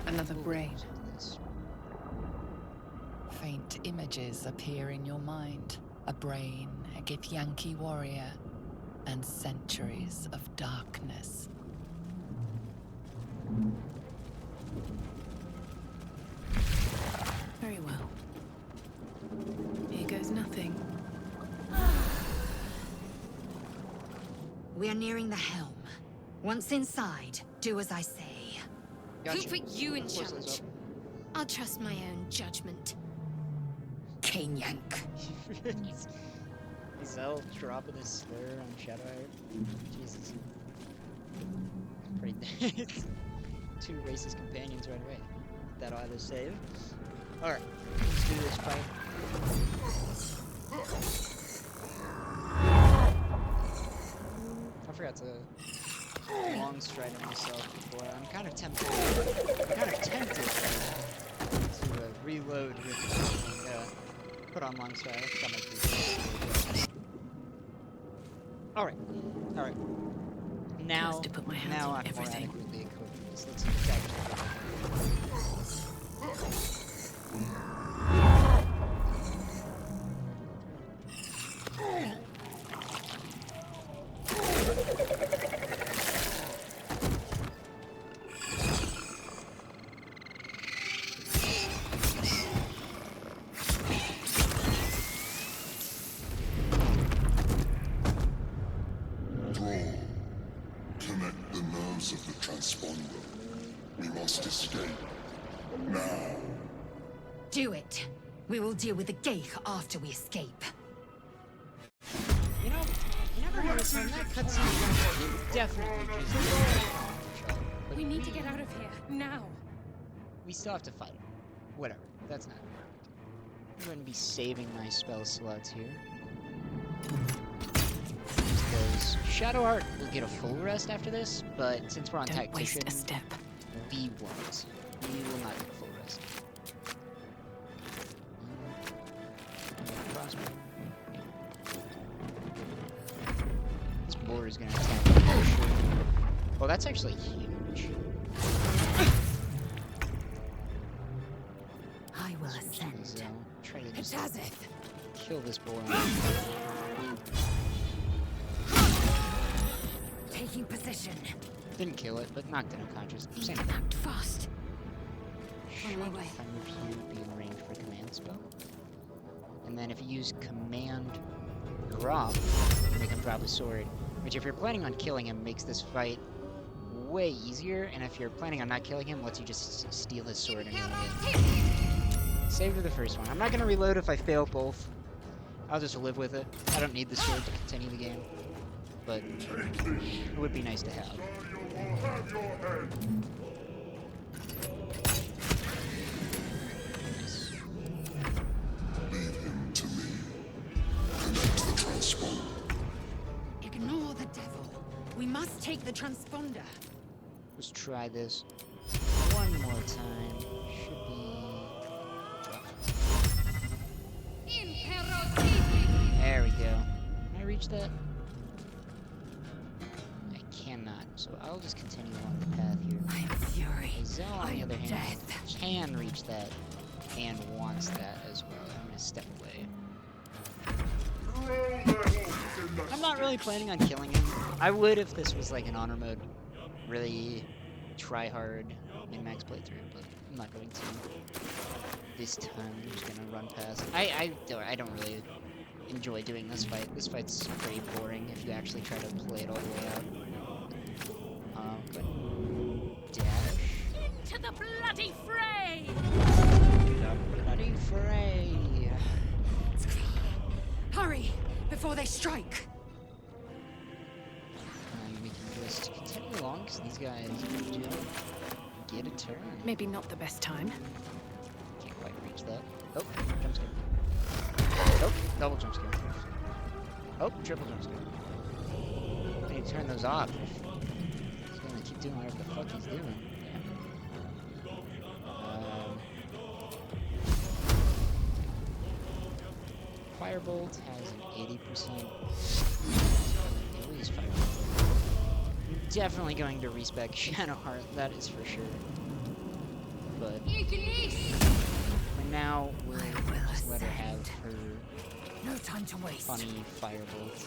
Another brain. Faint images appear in your mind. A brain, a Githyanki warrior, and centuries of darkness. Very well. Here goes nothing. We are nearing the helm. Once inside, do as I say. Gotcha. Who put you in Of course, charge? Liz, I'll trust my own judgment. Cane yank. He's all dropping his slur on Shadowheart. Jesus. Pretty two racist companions right away. That'll either save. Alright, let's do this fight. I forgot to long stride on myself before. I'm kind of tempted to reload with and put on long stride. I think that might be good. Alright. Alright. Now, Just to put my hands now on I'm more everything. adequately equipped. So let's get back to Connect the nerves of the transponder. We must escape. Now. Do it. We will deal with the Geich after we escape. You know, you never noticed on that cutscene, definitely just We need to get out of here. Now. we still have to fight him. Whatever, that's not important. I'm going to be saving my spell slots here. Because Shadowheart will get a full rest after this, but since we're on Don't Tactician, waste a step. we won't. We will not get a full rest. Crossbow. This boar is going to attack me for sure. Well, that's actually huge. I will Switch to ascend. Zell. Try to just Hazeth. kill this boar. Taking position. Didn't kill it, but knocked it unconscious. Same thing. Act fast. On my Should way. kind of you be in range for command spell. And then if you use command drop, you make him drop a sword. Which if you're planning on killing him makes this fight way easier, and if you're planning on not killing him, lets you just steal his sword and ruin it. Save for the first one. I'm not gonna reload if I fail both. I'll just live with it. I don't need the sword to continue the game. But it would be nice to have. Leave him to me. Connect the transponder. take the transponder. Let's try this one more time. Should be. There we go. Can I reach that? I cannot. So I'll just continue along the path here. I'm fury. Zell, on I the am other hand, death. can reach that and wants that as well. I'm gonna step away. I'm not really planning on killing him. I would if this was like an honor mode, really try hard min-max playthrough, but I'm not going to. This time I'm just gonna run past. I don't really enjoy doing this fight. This fight's pretty boring if you actually try to play it all the way out. But dash. Into the bloody fray! The bloody fray. Hurry, before they strike. We can just continue along because these guys do get a turn. Maybe not the best time. Can't quite reach that. Oh, jump scare. Oh, double jump scare. Oh, triple jump scare. I need to turn those off. He's gonna keep doing whatever the fuck he's doing. Firebolt has an 80%. At least Firebolt. I'm definitely going to respec Shadowheart, that is for sure. But for now, we'll just let her have her No time to waste. funny Firebolt.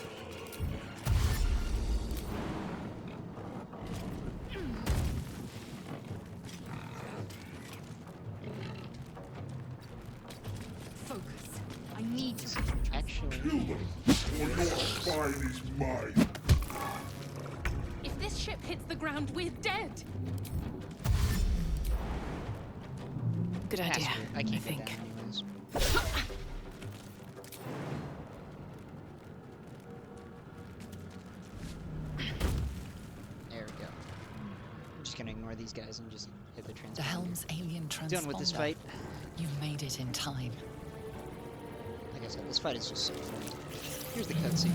Focus. I need to. Actually, Or your spine is mine. If this ship hits the ground, we're dead. Good idea, I can't get think. down anyways. There we go. I'm just gonna ignore these guys and just hit the transponder. The Helm's alien transponder. Done with this fight. You've made it in time. Like I said, this fight is just so fun. Here's the cutscene.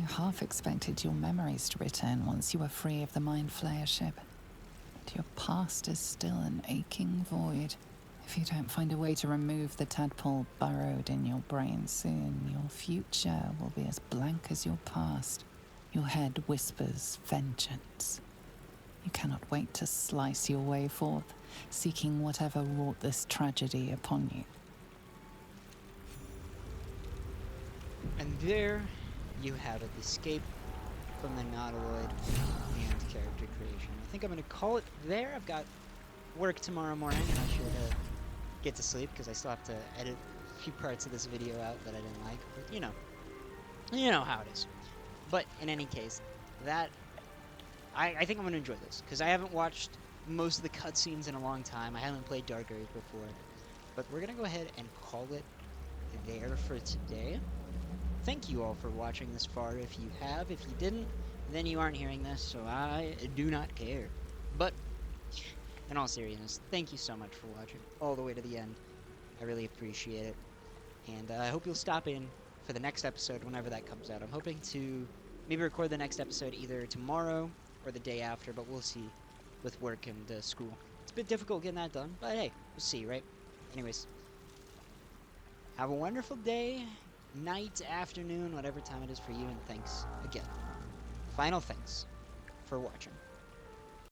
half expected your memories to return once you were free of the Mind Flayer ship. But your past is still an aching void. If you don't find a way to remove the tadpole burrowed in your brain soon, your future will be as blank as your past. Your head whispers vengeance. You cannot wait to slice your way forth, seeking whatever wrought this tragedy upon you. And there you have it, the escape from the Nautiloid and character creation. I think I'm going to call it there. I've got work tomorrow morning, and I should get to sleep, because I still have to edit a few parts of this video out that I didn't like. But, you know how it is. But, in any case, that... I think I'm going to enjoy this, because I haven't watched most of the cutscenes in a long time. I haven't played Dark Age before. But we're going to go ahead and call it there for today. Thank you all for watching this far. If you have, if you didn't, then you aren't hearing this, so I do not care. But, in all seriousness, thank you so much for watching all the way to the end. I really appreciate it. And I hope you'll stop in for the next episode whenever that comes out. I'm hoping to maybe record the next episode either tomorrow or the day after, but we'll see with work and school. It's a bit difficult getting that done, but hey, we'll see, right? Anyways, have a wonderful day, night, afternoon, whatever time it is for you, and thanks again. Final thanks for watching.